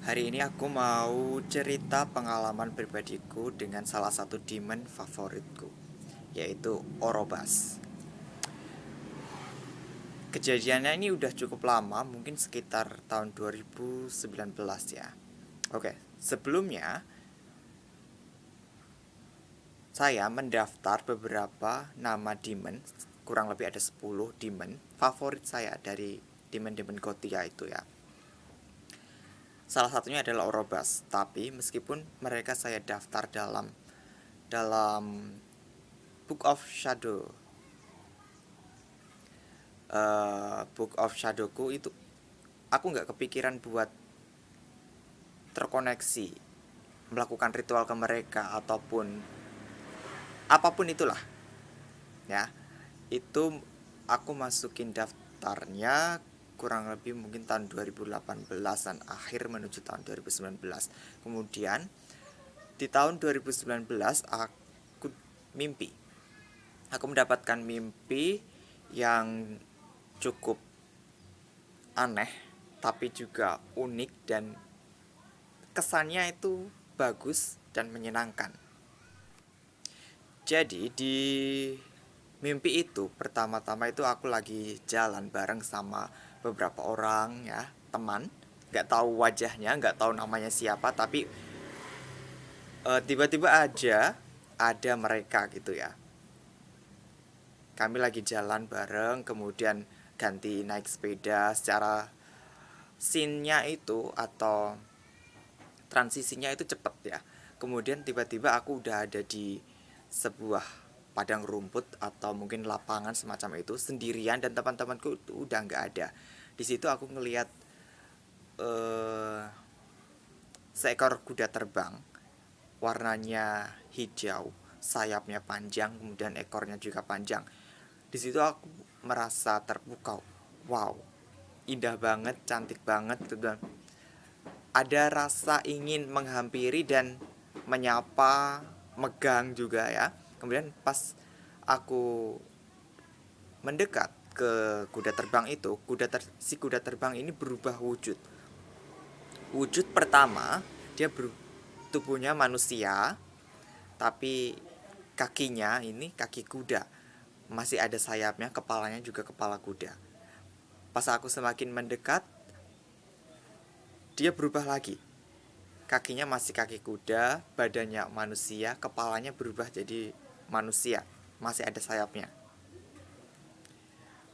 Hari ini aku mau cerita pengalaman pribadiku dengan salah satu demon favoritku, yaitu Orobas. Kejadiannya ini udah cukup lama, mungkin sekitar tahun 2019 ya. Oke, sebelumnya saya mendaftar beberapa nama demon, kurang lebih ada 10 demon favorit saya dari demon-demon Gothia itu ya. Salah satunya adalah Orobas, tapi meskipun mereka saya daftar dalam Book of Shadow, Book of Shadowku itu, aku nggak kepikiran buat terkoneksi, melakukan ritual ke mereka ataupun apapun itulah ya. Itu aku masukin daftarnya kurang lebih mungkin tahun 2018-an akhir menuju tahun 2019. Kemudian di tahun 2019 aku mimpi. Aku mendapatkan mimpi yang cukup aneh tapi juga unik, dan kesannya itu bagus dan menyenangkan. Jadi di mimpi itu pertama-tama itu aku lagi jalan bareng sama beberapa orang ya, teman. Nggak tahu wajahnya, nggak tahu namanya siapa, tapi tiba-tiba aja ada mereka gitu ya. Kami lagi jalan bareng, kemudian ganti naik sepeda. Secara scene-nya itu atau transisinya itu cepet ya. Kemudian tiba-tiba aku udah ada di sebuah padang rumput atau mungkin lapangan semacam itu sendirian, dan teman-temanku itu udah nggak ada. Di situ aku ngelihat eh, seekor kuda terbang, warnanya hijau, sayapnya panjang, kemudian ekornya juga panjang. Di situ aku merasa terpukau. Wow, indah banget, cantik banget gitu, dan ada rasa ingin menghampiri dan menyapa, megang juga ya. Kemudian pas aku mendekat ke kuda terbang itu, si kuda terbang ini berubah wujud. Wujud pertama, dia tubuhnya manusia, tapi kakinya ini kaki kuda. Masih ada sayapnya, kepalanya juga kepala kuda. Pas aku semakin mendekat, dia berubah lagi. Kakinya masih kaki kuda, badannya manusia, kepalanya berubah jadi manusia, masih ada sayapnya.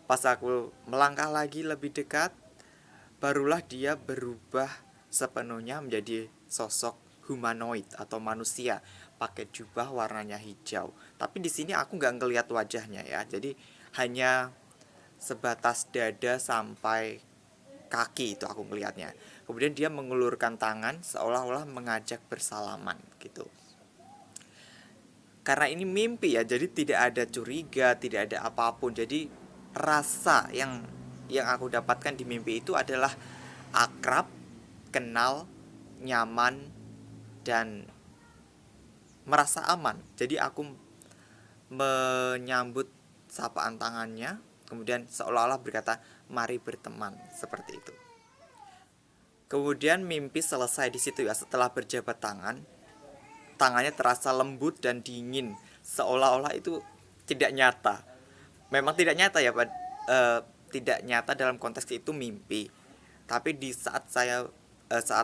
Pas aku melangkah lagi lebih dekat, barulah dia berubah sepenuhnya menjadi sosok humanoid atau manusia, pakai jubah warnanya hijau. Tapi di sini aku nggak ngelihat wajahnya ya, jadi hanya sebatas dada sampai kaki itu aku melihatnya. Kemudian dia mengulurkan tangan seolah-olah mengajak bersalaman gitu. Karena ini mimpi ya, jadi tidak ada curiga, tidak ada apapun. Jadi rasa yang aku dapatkan di mimpi itu adalah akrab, kenal, nyaman, dan merasa aman. Jadi aku menyambut sapaan tangannya, kemudian seolah-olah berkata, "Mari berteman," seperti itu. Kemudian mimpi selesai di situ ya. Setelah berjabat tangan, tangannya terasa lembut dan dingin, seolah-olah itu tidak nyata. Memang tidak nyata ya, Pak. Tidak nyata dalam konteks itu mimpi. Tapi di saat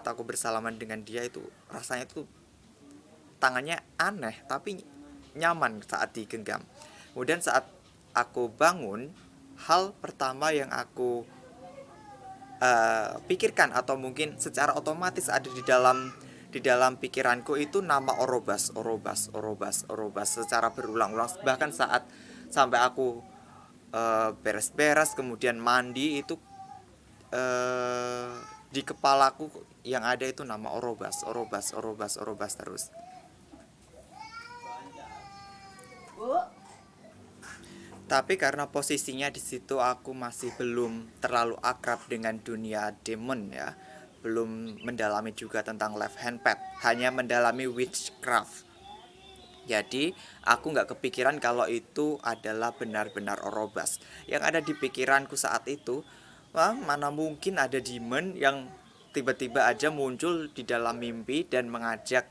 aku bersalaman dengan dia itu rasanya itu tangannya aneh tapi nyaman saat digenggam. Kemudian saat aku bangun, hal pertama yang aku pikirkan atau mungkin secara otomatis ada di dalam pikiranku itu nama Orobas, Orobas, Orobas, Orobas secara berulang-ulang. Bahkan saat sampai aku beres-beres kemudian mandi itu, eh, di kepalaku yang ada itu nama Orobas, Orobas, Orobas, Orobas terus. Tapi karena posisinya di situ aku masih belum terlalu akrab dengan dunia demon ya, belum mendalami juga tentang left hand pad, hanya mendalami witchcraft. Jadi aku nggak kepikiran kalau itu adalah benar-benar Orobas. Yang ada di pikiranku saat itu, wah mana mungkin ada demon yang tiba-tiba aja muncul di dalam mimpi dan mengajak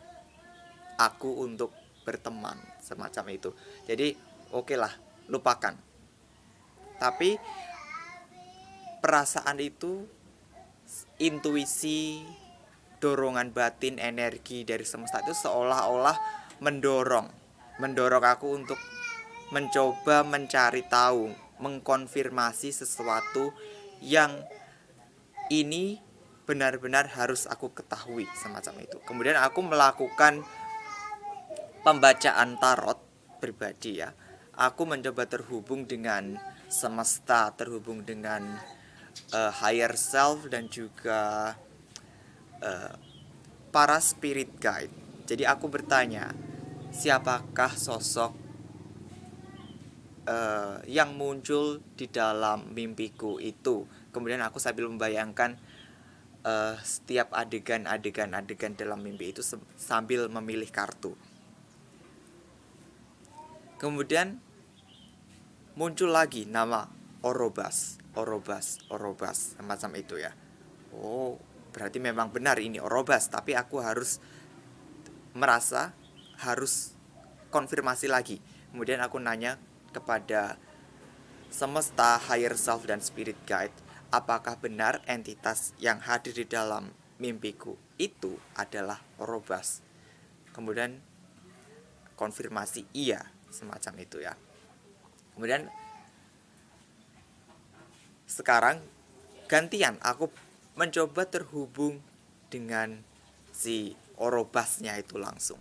aku untuk berteman semacam itu. Jadi oke lah, lupakan. Tapi perasaan itu, intuisi, dorongan batin, energi dari semesta itu seolah-olah mendorong aku untuk mencoba mencari tahu, mengkonfirmasi sesuatu yang ini benar-benar harus aku ketahui semacam itu. Kemudian aku melakukan pembacaan tarot pribadi ya. Aku mencoba terhubung dengan semesta, terhubung dengan higher self dan juga para spirit guide. Jadi aku bertanya, siapakah sosok yang muncul di dalam mimpiku itu. Kemudian aku sambil membayangkan setiap adegan dalam mimpi itu sambil memilih kartu. Kemudian muncul lagi nama Orobas semacam itu ya. Oh, berarti memang benar ini Orobas, tapi aku harus konfirmasi lagi. Kemudian aku nanya kepada semesta, higher self dan spirit guide, apakah benar entitas yang hadir di dalam mimpiku itu adalah Orobas? Kemudian konfirmasi iya, semacam itu ya. Kemudian sekarang gantian aku mencoba terhubung dengan si Orobasnya itu langsung.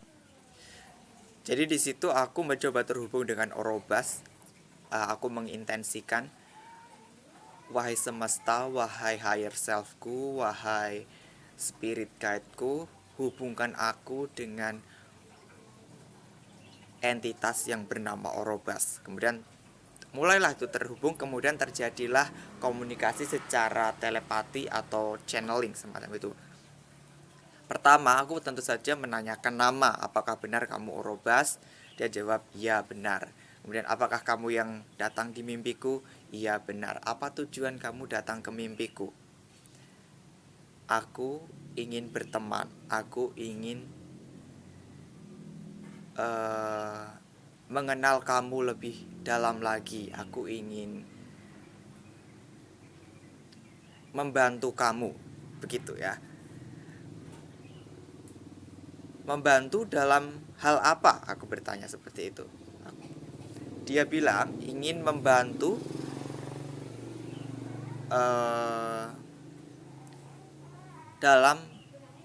Jadi di situ aku mencoba terhubung dengan Orobas. Aku mengintensikan, wahai semesta, wahai higher selfku, wahai spirit guideku, hubungkan aku dengan entitas yang bernama Orobas. Kemudian mulailah itu terhubung, kemudian terjadilah komunikasi secara telepati atau channeling semacam itu. Pertama, aku tentu saja menanyakan nama, apakah benar kamu Orobas? Dia jawab, iya benar. Kemudian, apakah kamu yang datang di mimpiku? Iya benar. Apa tujuan kamu datang ke mimpiku? Aku ingin berteman, aku ingin mengenal kamu lebih dalam lagi. Aku ingin membantu kamu, begitu ya. Membantu dalam hal apa? Aku bertanya seperti itu. Dia bilang ingin membantu dalam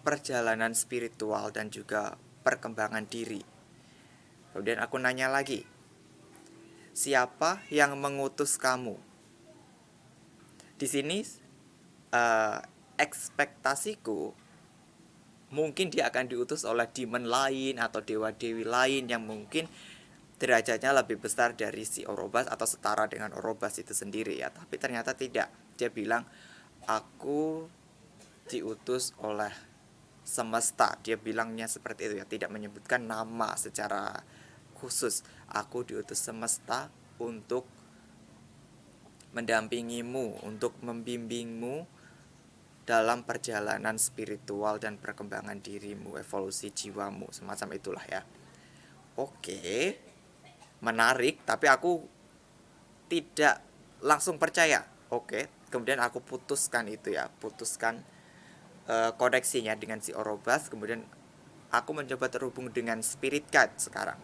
perjalanan spiritual dan juga perkembangan diri. Kemudian aku nanya lagi, siapa yang mengutus kamu? Di sini ekspektasiku mungkin dia akan diutus oleh demon lain atau dewa-dewi lain yang mungkin derajatnya lebih besar dari si Orobas atau setara dengan Orobas itu sendiri ya. Tapi ternyata tidak. Dia bilang, aku diutus oleh semesta. Dia bilangnya seperti itu ya, tidak menyebutkan nama secara khusus. Aku diutus semesta untuk mendampingimu, untuk membimbingmu dalam perjalanan spiritual dan perkembangan dirimu, evolusi jiwamu, semacam itulah ya. Oke, menarik, tapi aku tidak langsung percaya. Oke, kemudian aku putuskan itu ya, koneksinya dengan si Orobas. Kemudian aku mencoba terhubung dengan spirit guide sekarang.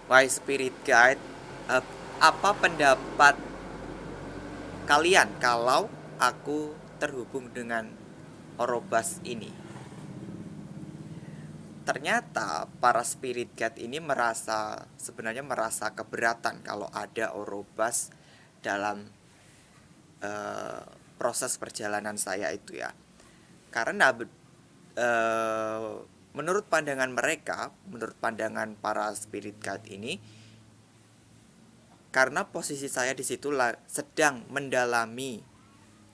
Why spirit guide, apa pendapat kalian kalau aku terhubung dengan Orobas ini? Ternyata para spirit guide ini sebenarnya merasa keberatan kalau ada Orobas dalam proses perjalanan saya itu ya. Karena menurut pandangan mereka, menurut pandangan para spirit guide ini, karena posisi saya di situ sedang mendalami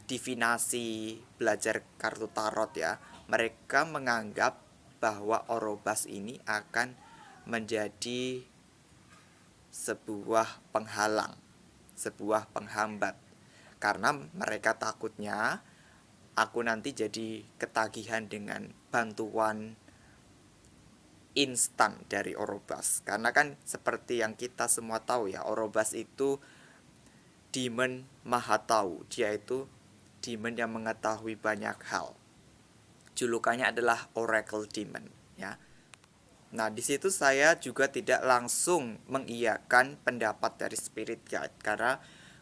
divinasi, belajar kartu tarot ya, mereka menganggap bahwa Orobas ini akan menjadi sebuah penghalang, sebuah penghambat. Karena mereka takutnya aku nanti jadi ketagihan dengan bantuan instan dari Orobas. Karena kan seperti yang kita semua tahu ya, Orobas itu demon maha tahu. Dia itu demon yang mengetahui banyak hal. Julukannya adalah Oracle Demon ya. Nah, di situ saya juga tidak langsung mengiyakan pendapat dari Spirit Guide karena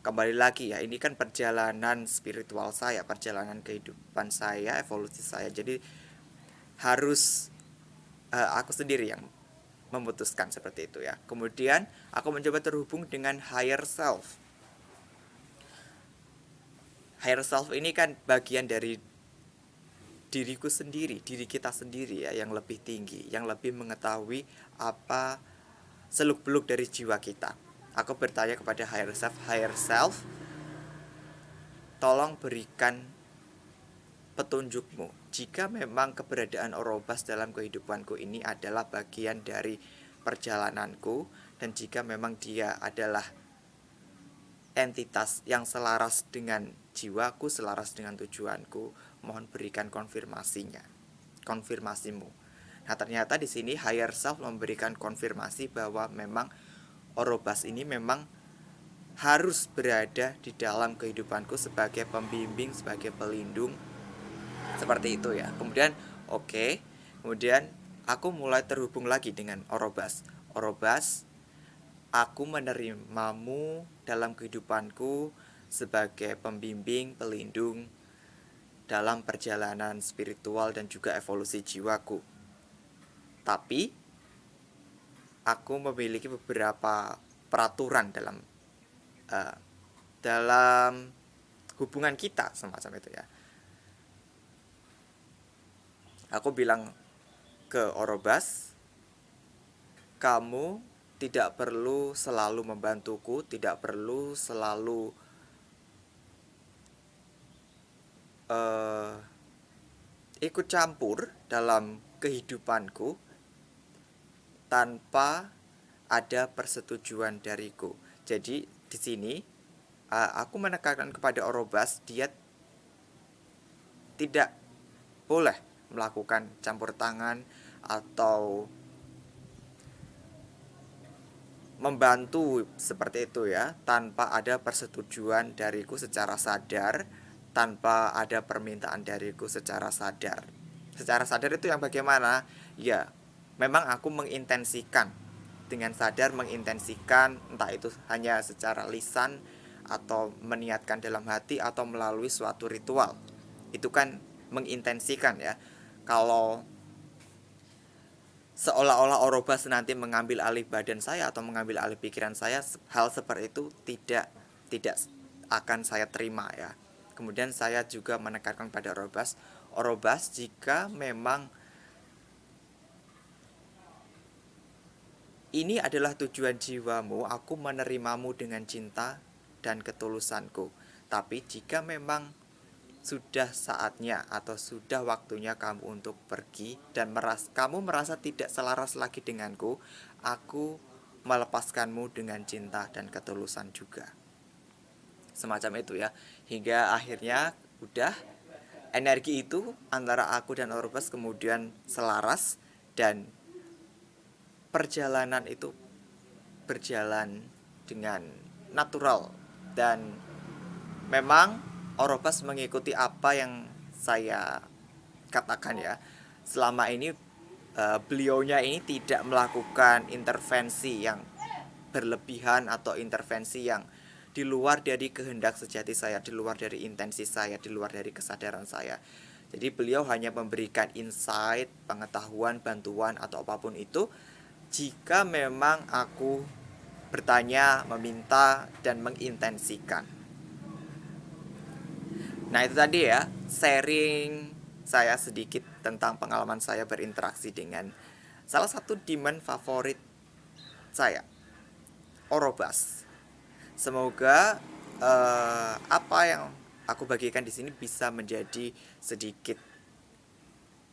kembali lagi ya, ini kan perjalanan spiritual saya, perjalanan kehidupan saya, evolusi saya. Jadi harus aku sendiri yang memutuskan seperti itu ya. Kemudian aku mencoba terhubung dengan higher self. Higher self ini kan bagian dari diriku sendiri, diri kita sendiri ya, yang lebih tinggi, yang lebih mengetahui apa seluk-beluk dari jiwa kita. Aku bertanya kepada higher self, tolong berikan petunjukmu. Jika memang keberadaan Orobas dalam kehidupanku ini adalah bagian dari perjalananku, dan jika memang dia adalah entitas yang selaras dengan jiwaku, selaras dengan tujuanku, mohon berikan konfirmasimu. Nah, ternyata di sini higher self memberikan konfirmasi bahwa memang Orobas ini memang harus berada di dalam kehidupanku sebagai pembimbing, sebagai pelindung, seperti itu ya. Kemudian kemudian aku mulai terhubung lagi dengan Orobas. Aku menerimamu dalam kehidupanku sebagai pembimbing, pelindung dalam perjalanan spiritual dan juga evolusi jiwaku. Tapi aku memiliki beberapa peraturan dalam hubungan kita, semacam itu ya. Aku bilang ke Orobas, kamu tidak perlu selalu membantuku, tidak perlu selalu ikut campur dalam kehidupanku tanpa ada persetujuan dariku. Jadi di sini aku menekankan kepada Orobas, dia tidak boleh melakukan campur tangan atau membantu seperti itu ya, tanpa ada persetujuan dariku secara sadar, tanpa ada permintaan dariku secara sadar. Secara sadar itu yang bagaimana? Ya, memang aku mengintensikan, dengan sadar mengintensikan, entah itu hanya secara lisan atau meniatkan dalam hati atau melalui suatu ritual. Itu kan mengintensikan ya. Kalau seolah-olah Orobas nanti mengambil alih badan saya atau mengambil alih pikiran saya, hal seperti itu tidak akan saya terima ya. Kemudian saya juga menekankan pada Orobas, jika memang ini adalah tujuan jiwamu, aku menerimamu dengan cinta dan ketulusanku. Tapi jika memang sudah saatnya atau sudah waktunya kamu untuk pergi dan kamu merasa tidak selaras lagi denganku, aku melepaskanmu dengan cinta dan ketulusan juga. Semacam itu ya. Hingga akhirnya udah, energi itu antara aku dan Orobas kemudian selaras, dan perjalanan itu berjalan dengan natural, dan memang Orobas mengikuti apa yang saya katakan ya. Selama ini beliaunya ini tidak melakukan intervensi yang berlebihan atau intervensi yang di luar dari kehendak sejati saya, di luar dari intensi saya, di luar dari kesadaran saya. Jadi beliau hanya memberikan insight, pengetahuan, bantuan atau apapun itu jika memang aku bertanya, meminta, dan mengintensikan. Nah, itu tadi ya, sharing saya sedikit tentang pengalaman saya berinteraksi dengan salah satu demon favorit saya, Orobas. Semoga apa yang aku bagikan di sini bisa menjadi sedikit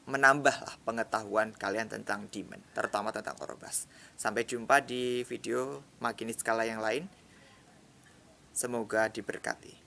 menambah pengetahuan kalian tentang demon, terutama tentang Orobas. Sampai jumpa di video makinis skala yang lain. Semoga diberkati.